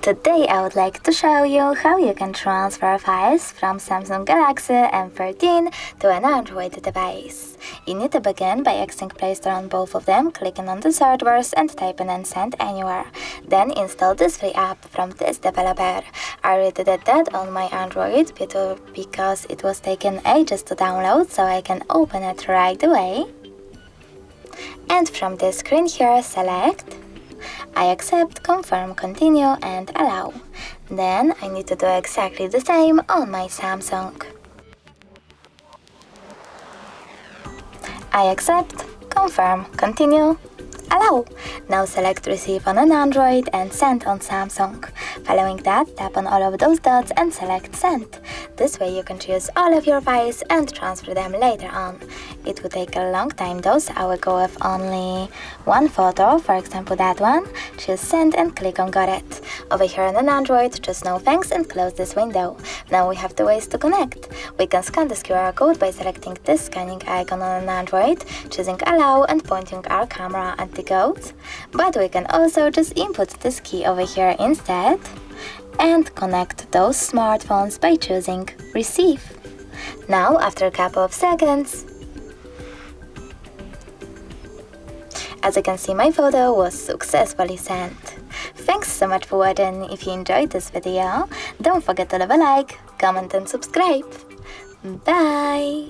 Today I would like to show you how you can transfer files from Samsung Galaxy M13 to an Android device. You need to begin by exiting Play Store on both of them, clicking on the search bars and typing in Send Anywhere. Then install this free app from this developer. I already did that on my Android because it was taking ages to download, so I can open it right away. And from this screen here, select I accept, confirm, continue and allow. Then I need to do exactly the same on my Samsung. I accept, confirm, continue, allow. Now select receive on an Android and send on Samsung. Following that, tap on all of those dots and select send. This way you can choose all of your files and transfer them later on. It would take a long time though, so I will go with only one photo, for example that one. Choose send and click on got it. Over here on an Android, choose no thanks and close this window. Now we have two ways to connect. We can scan this QR code by selecting this scanning icon on an Android, choosing allow and pointing our camera at the code. But we can also just input this key over here instead and connect those smartphones by choosing receive. Now after a couple of seconds, as you can see, my photo was successfully sent. Thanks so much for watching. If you enjoyed this video, don't forget to leave a like, comment and subscribe. Bye!